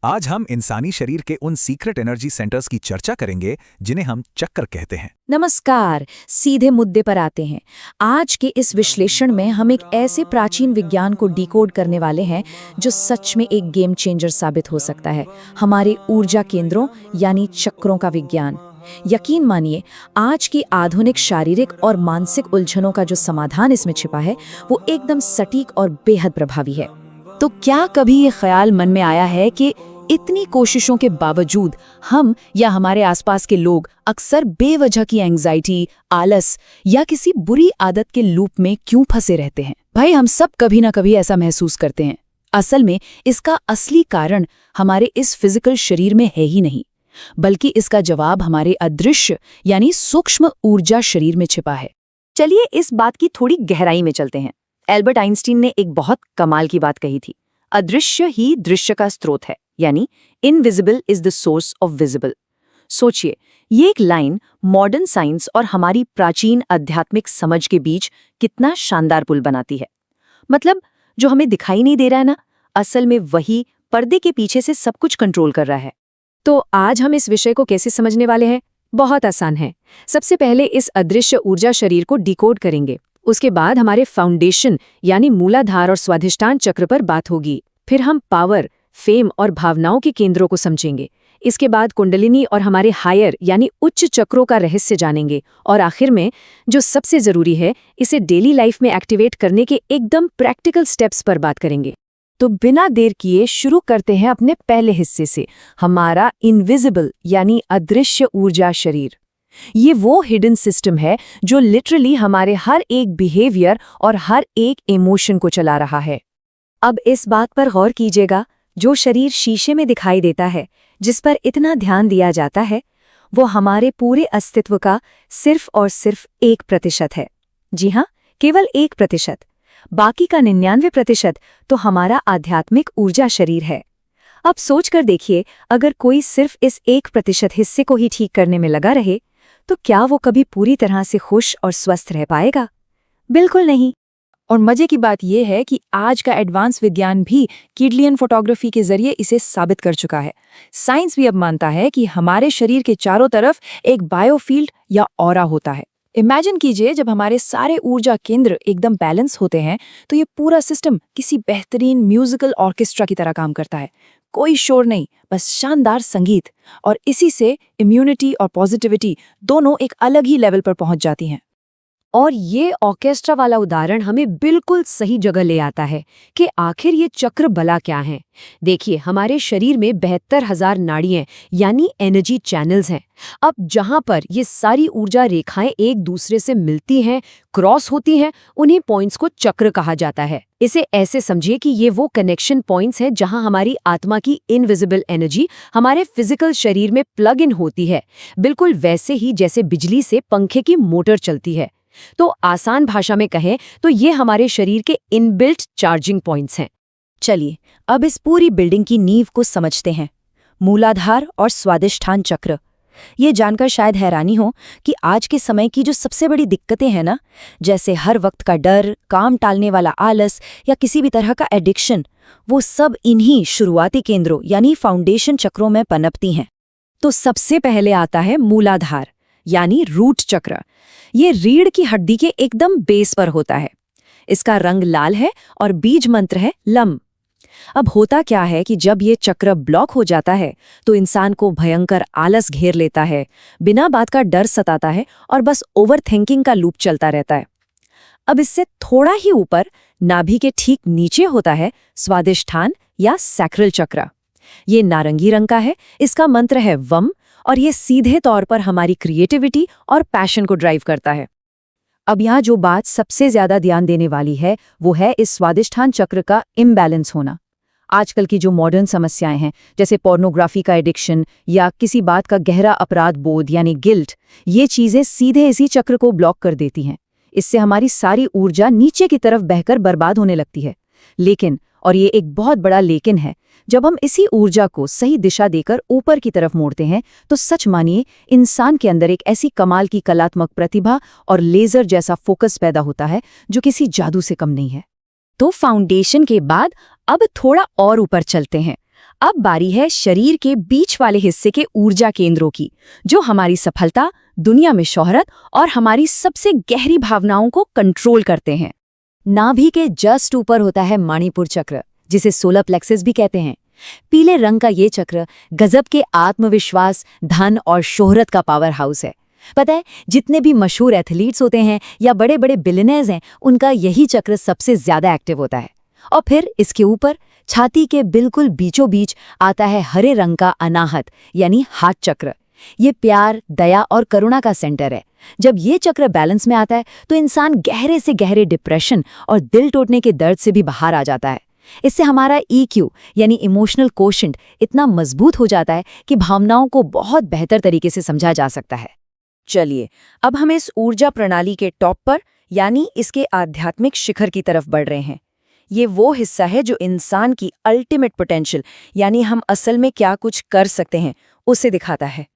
आज हम इंसानी शरीर के उन सीक्रेट एनर्जी सेंटर्स की चर्चा करेंगे जिन्हें हम चक्र कहते हैं। नमस्कार, सीधे मुद्दे पर आते हैं। आज के इस विश्लेषण में हम एक ऐसे प्राचीन विज्ञान को डिकोड करने वाले हैं जो सच में एक गेम चेंजर साबित हो सकता है। हमारे ऊर्जा केंद्रों यानी चक्रों का विज्ञान। यकीन मानिए, आज की आधुनिक शारीरिक और मानसिक उलझनों का जो समाधान इसमें छिपा है वो एकदम सटीक और बेहद प्रभावी है। तो क्या कभी ये ख्याल मन में आया है कि इतनी कोशिशों के बावजूद हम या हमारे आसपास के लोग अक्सर बेवजह की एंग्जाइटी, आलस या किसी बुरी आदत के लूप में क्यों फंसे रहते हैं? भाई, हम सब कभी ना कभी ऐसा महसूस करते हैं। असल में इसका असली कारण हमारे इस फिजिकल शरीर में है ही नहीं, बल्कि इसका जवाब हमारे अदृश्य यानी सूक्ष्म ऊर्जा शरीर में छिपा है। चलिए इस बात की थोड़ी गहराई में चलते हैं। एल्बर्ट आइंस्टीन ने एक बहुत कमाल की बात कही थी, अदृश्य ही दृश्य का स्रोत है, यानी invisible is the source of visible. सोचिए, ये एक लाइन मॉडर्न साइंस और हमारी प्राचीन आध्यात्मिक समझ के बीच कितना शानदार पुल बनाती है। मतलब, जो हमें दिखाई नहीं दे रहा है ना, असल में वही पर्दे के पीछे से सब कुछ कंट्रोल कर रहा है। तो आज हम इस विषय को कैसे समझने वाले हैं? बहुत आसान है। सबसे पहले इस अदृश्य ऊर्जा शरीर को डिकोड करेंगे। उसके बाद हमारे फाउंडेशन यानी मूलाधार और स्वाधिष्ठान चक्र पर बात होगी। फिर हम पावर, फेम और भावनाओं के केंद्रों को समझेंगे। इसके बाद कुंडलिनी और हमारे हायर यानी उच्च चक्रों का रहस्य जानेंगे। और आखिर में जो सबसे जरूरी है, इसे डेली लाइफ में एक्टिवेट करने के एकदम प्रैक्टिकल स्टेप्स पर बात करेंगे। तो बिना देर किए शुरू करते हैं अपने पहले हिस्से से, हमारा इनविजिबल यानी अदृश्य ऊर्जा शरीर। ये वो हिडन सिस्टम है जो लिटरली हमारे हर एक बिहेवियर और हर एक इमोशन को चला रहा है। अब इस बात पर गौर कीजिएगा, जो शरीर शीशे में दिखाई देता है, जिस पर इतना ध्यान दिया जाता है, वो हमारे पूरे अस्तित्व का सिर्फ और सिर्फ 1% है। जी हाँ, केवल 1%। बाकी का 99% तो हमारा आध्यात्मिक ऊर्जा शरीर है। अब सोच कर देखिए, अगर कोई सिर्फ इस 1% हिस्से को ही ठीक करने में लगा रहे, तो क्या वो कभी पूरी तरह से खुश और स्वस्थ रह पाएगा? बिल्कुल नहीं। और मजे की बात यह है कि आज का एडवांस विज्ञान भी किडलियन फोटोग्राफी के जरिए इसे साबित कर चुका है। साइंस भी अब मानता है कि हमारे शरीर के चारों तरफ एक बायोफील्ड या ऑरा होता है। इमेजिन कीजिए, जब हमारे सारे ऊर्जा केंद्र एकदम बैलेंस होते हैं तो ये पूरा सिस्टम किसी बेहतरीन म्यूजिकल ऑर्केस्ट्रा की तरह काम करता है। कोई शोर नहीं, बस शानदार संगीत। और इसी से इम्यूनिटी और पॉजिटिविटी दोनों एक अलग ही लेवल पर पहुंच जाती हैं। और ये ऑर्केस्ट्रा वाला उदाहरण हमें बिल्कुल सही जगह ले आता है कि आखिर ये चक्र भला क्या है। देखिए, हमारे शरीर में 72,000 नाड़ियां यानी एनर्जी चैनल्स हैं। अब जहां पर ये सारी ऊर्जा रेखाएं एक दूसरे से मिलती हैं, क्रॉस होती हैं, उन्हीं पॉइंट्स को चक्र कहा जाता है। इसे ऐसे समझिए कि ये वो कनेक्शन पॉइंट्स हैं जहां हमारी आत्मा की इनविजिबल एनर्जी हमारे फिजिकल शरीर में प्लग इन होती है, बिल्कुल वैसे ही जैसे बिजली से पंखे की मोटर चलती है। तो आसान भाषा में कहें तो ये हमारे शरीर के इनबिल्ट चार्जिंग पॉइंट्स हैं। चलिए अब इस पूरी बिल्डिंग की नींव को समझते हैं, मूलाधार और स्वाधिष्ठान चक्र। ये जानकर शायद हैरानी हो कि आज के समय की जो सबसे बड़ी दिक्कतें हैं ना, जैसे हर वक्त का डर, काम टालने वाला आलस या किसी भी तरह का एडिक्शन, वो सब इन्हीं शुरुआती केंद्रों यानी फाउंडेशन चक्रों में पनपती हैं। तो सबसे पहले आता है मूलाधार यानी रूट चक्र। ये रीढ़ की हड्डी के एकदम बेस पर होता है। इसका रंग लाल है और बीज मंत्र है लम। अब होता क्या है कि जब ये चक्र ब्लॉक हो जाता है तो इंसान को भयंकर आलस घेर लेता है, बिना बात का डर सताता है और बस ओवर थिंकिंग का लूप चलता रहता है। अब इससे थोड़ा ही ऊपर नाभि के ठीक नीचे होता है स्वाधिष्ठान या सैक्रल चक्र। ये नारंगी रंग का है, इसका मंत्र है वम और ये सीधे तौर पर हमारी क्रिएटिविटी और पैशन को ड्राइव करता है। अब यहाँ जो बात सबसे ज्यादा ध्यान देने वाली है वो है इस स्वाधिष्ठान चक्र का इम्बैलेंस होना। आजकल की जो मॉडर्न समस्याएं हैं, जैसे पोर्नोग्राफी का एडिक्शन या किसी बात का गहरा अपराध बोध यानी गिल्ट, ये चीजें सीधे इसी चक्र को ब्लॉक कर देती हैं। इससे हमारी सारी ऊर्जा नीचे की तरफ बहकर बर्बाद होने लगती है। लेकिन, और ये एक बहुत बड़ा लेकिन है, जब हम इसी ऊर्जा को सही दिशा देकर ऊपर की तरफ मोड़ते हैं तो सच मानिए, इंसान के अंदर एक ऐसी कमाल की कलात्मक प्रतिभा और लेजर जैसा फोकस पैदा होता है जो किसी जादू से कम नहीं है। तो फाउंडेशन के बाद अब थोड़ा और ऊपर चलते हैं। अब बारी है शरीर के बीच वाले हिस्से के ऊर्जा केंद्रों की, जो हमारी सफलता, दुनिया में शोहरत और हमारी सबसे गहरी भावनाओं को कंट्रोल करते हैं। नाभि के जस्ट ऊपर होता है मणिपुर चक्र, जिसे सोलर प्लेक्सस भी कहते हैं। पीले रंग का ये चक्र गजब के आत्मविश्वास, धन और शोहरत का पावर हाउस है। पता है, जितने भी मशहूर एथलीट्स होते हैं या बड़े बड़े बिलियनर्स हैं, उनका यही चक्र सबसे ज्यादा एक्टिव होता है। और फिर इसके ऊपर छाती के बिल्कुल बीचों बीच आता है हरे रंग का अनाहत यानी हार्ट चक्र। ये प्यार, दया और करुणा का सेंटर है। जब ये चक्र बैलेंस में आता है तो इंसान गहरे से गहरे डिप्रेशन और दिल टूटने के दर्द से भी बाहर आ जाता है। इससे हमारा EQ यानी इमोशनल कोशेंट इतना मजबूत हो जाता है कि भावनाओं को बहुत बेहतर तरीके से समझा जा सकता है। चलिए, अब हम इस ऊर्जा प्रणाली के टॉप पर यानी इसके आध्यात्मिक शिखर की तरफ बढ़ रहे हैं। ये वो हिस्सा है जो इंसान की अल्टीमेट पोटेंशियल यानी हम असल में क्या कुछ कर सकते हैं उसे दिखाता है।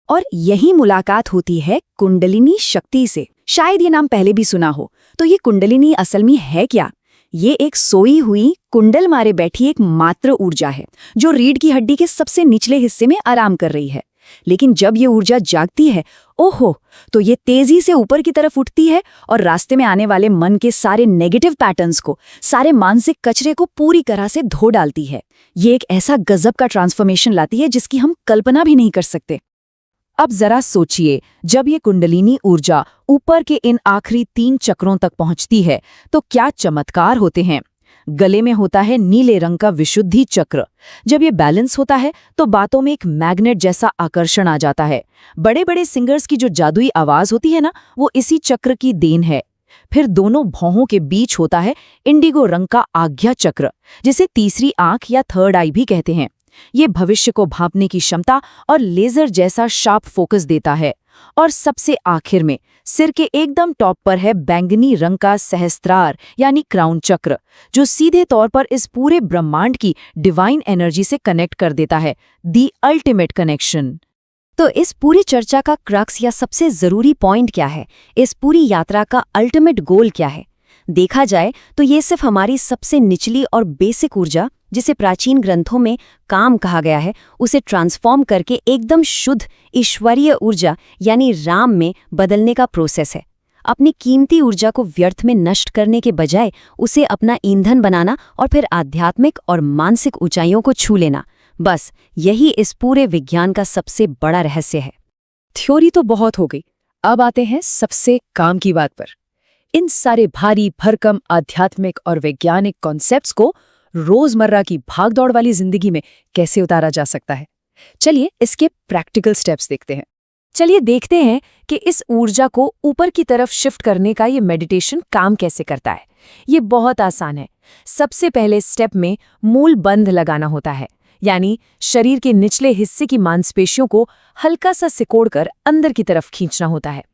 और यही मुलाकात होती है कुंडलिनी शक्ति से। शायद ये नाम पहले भी सुना हो। तो ये कुंडलिनी असल में है क्या? ये एक सोई हुई कुंडल मारे बैठी एक मात्र ऊर्जा है जो रीढ़ की हड्डी के सबसे निचले हिस्से में आराम कर रही है। लेकिन जब ये ऊर्जा जागती है, ओहो, तो ये तेजी से ऊपर की तरफ उठती है और रास्ते में आने वाले मन के सारे नेगेटिव पैटर्न्स को, सारे मानसिक कचरे को पूरी तरह से धो डालती है। ये एक ऐसा गजब का ट्रांसफॉर्मेशन लाती है जिसकी हम कल्पना भी नहीं कर सकते। अब जरा सोचिए, जब ये कुंडलिनी ऊर्जा ऊपर के इन आखिरी 3 चक्रों तक पहुंचती है तो क्या चमत्कार होते हैं। गले में होता है नीले रंग का विशुद्धि चक्र। जब ये बैलेंस होता है तो बातों में एक मैग्नेट जैसा आकर्षण आ जाता है। बड़े बड़े सिंगर्स की जो जादुई आवाज होती है ना, वो इसी चक्र की देन है। फिर दोनों भौहों के बीच होता है इंडिगो रंग का आज्ञा चक्र, जिसे तीसरी आंख या थर्ड आई भी कहते हैं। ये भविष्य को भांपने की क्षमता और लेजर जैसा शार्प फोकस देता है। और सबसे आखिर में सिर के एकदम टॉप पर है बैंगनी रंग का सहस्त्रार यानी क्राउन चक्र, जो सीधे तौर पर इस पूरे ब्रह्मांड की डिवाइन एनर्जी से कनेक्ट कर देता है। The ultimate connection. तो इस पूरी चर्चा का क्रक्स या सबसे जरूरी पॉइंट क्या है? इस पूरी यात्रा का अल्टीमेट गोल क्या है? देखा जाए तो ये सिर्फ हमारी सबसे निचली और बेसिक ऊर्जा, जिसे प्राचीन ग्रंथों में काम कहा गया है, उसे ट्रांसफॉर्म करके एकदम शुद्ध ईश्वरीय ऊर्जा यानी राम में बदलने का प्रोसेस है। अपनी कीमती ऊर्जा को व्यर्थ में नष्ट करने के बजाय उसे अपना ईंधन बनाना और फिर आध्यात्मिक और मानसिक ऊंचाइयों को छू लेना, बस यही इस पूरे विज्ञान का सबसे बड़ा रहस्य है। थ्योरी तो बहुत हो गई, अब आते हैं सबसे काम की बात पर। इन सारे भारी भरकम आध्यात्मिक और वैज्ञानिक कॉन्सेप्ट्स को रोजमर्रा की भागदौड़ वाली जिंदगी में कैसे उतारा जा सकता है? चलिए इसके प्रैक्टिकल स्टेप्स देखते हैं। चलिए देखते हैं कि इस ऊर्जा को ऊपर की तरफ शिफ्ट करने का ये मेडिटेशन काम कैसे करता है। ये बहुत आसान है। सबसे पहले स्टेप में मूल बंध लगाना होता है, यानी शरीर के निचले हिस्से की मांसपेशियों को हल्का सा सिकोड़कर अंदर की तरफ खींचना होता है।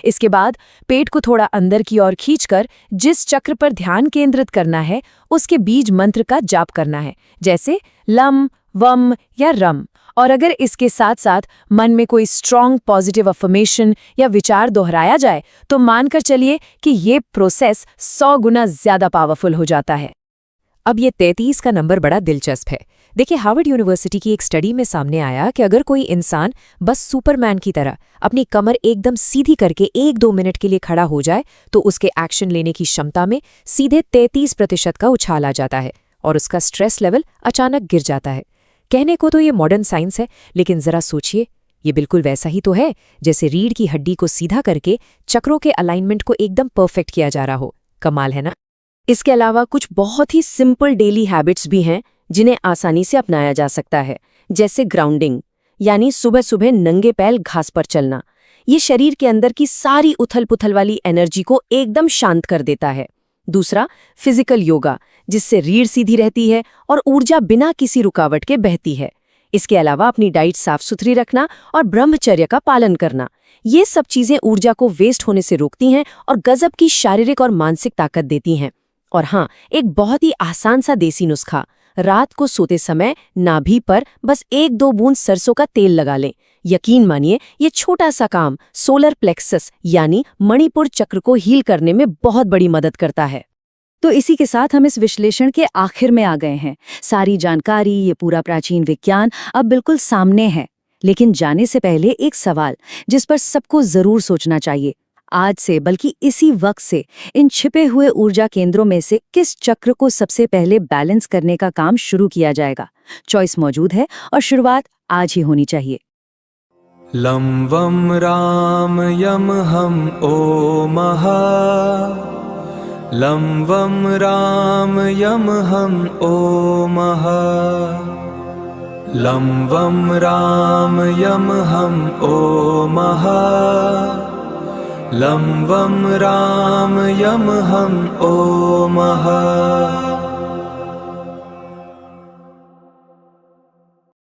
इसके बाद पेट को थोड़ा अंदर की ओर खींचकर जिस चक्र पर ध्यान केंद्रित करना है उसके बीज मंत्र का जाप करना है, जैसे लम, वम या रम। और अगर इसके साथ साथ मन में कोई स्ट्रॉन्ग पॉजिटिव अफर्मेशन या विचार दोहराया जाए तो मानकर चलिए कि ये प्रोसेस 100 गुना ज्यादा पावरफुल हो जाता है। अब ये 33 का नंबर बड़ा दिलचस्प है। देखिए, हार्वर्ड यूनिवर्सिटी की एक स्टडी में सामने आया कि अगर कोई इंसान बस सुपरमैन की तरह अपनी कमर एकदम सीधी करके 1-2 मिनट के लिए खड़ा हो जाए तो उसके एक्शन लेने की क्षमता में सीधे 33% का उछाल आ जाता है और उसका स्ट्रेस लेवल अचानक गिर जाता है। कहने को तो ये मॉडर्न साइंस है, लेकिन जरा सोचिए, ये बिल्कुल वैसा ही तो है जैसे रीढ़ की हड्डी को सीधा करके चक्रों के अलाइनमेंट को एकदम परफेक्ट किया जा रहा हो। कमाल है ना? इसके अलावा कुछ बहुत ही सिंपल डेली हैबिट्स भी हैं जिन्हें आसानी से अपनाया जा सकता है, जैसे ग्राउंडिंग यानी सुबह सुबह नंगे पैर घास पर चलना। ये शरीर के अंदर की सारी उथल-पुथल वाली एनर्जी को एकदम शांत कर देता है। दूसरा, फिजिकल योगा, जिससे रीढ़ सीधी रहती है और ऊर्जा बिना किसी रुकावट के बहती है। इसके अलावा अपनी डाइट साफ सुथरी रखना और ब्रह्मचर्य का पालन करना, ये सब चीजें ऊर्जा को वेस्ट होने से रोकती हैं और गजब की शारीरिक और मानसिक ताकत देती हैं। और हाँ, एक बहुत ही आसान सा देसी नुस्खा, रात को सोते समय नाभि पर बस 1-2 बूंद सरसों का तेल लगा लें। यकीन मानिए, ये छोटा सा काम सोलर प्लेक्सस यानी मणिपुर चक्र को हील करने में बहुत बड़ी मदद करता है। तो इसी के साथ हम इस विश्लेषण के आखिर में आ गए हैं। सारी जानकारी, ये पूरा प्राचीन विज्ञान अब बिल्कुल सामने है। लेकिन जाने से पहले एक सवाल जिस पर सबको जरूर सोचना चाहिए। आज से बल्कि इसी वक्त से इन छिपे हुए ऊर्जा केंद्रों में से किस चक्र को सबसे पहले बैलेंस करने का काम शुरू किया जाएगा? चॉइस मौजूद है और शुरुआत आज ही होनी चाहिए। लं वं राम यम हम ओमः। लं वं राम यम हम ओमः। लं वं राम यम हम ओमः। लं वं राम यम हम ओमः।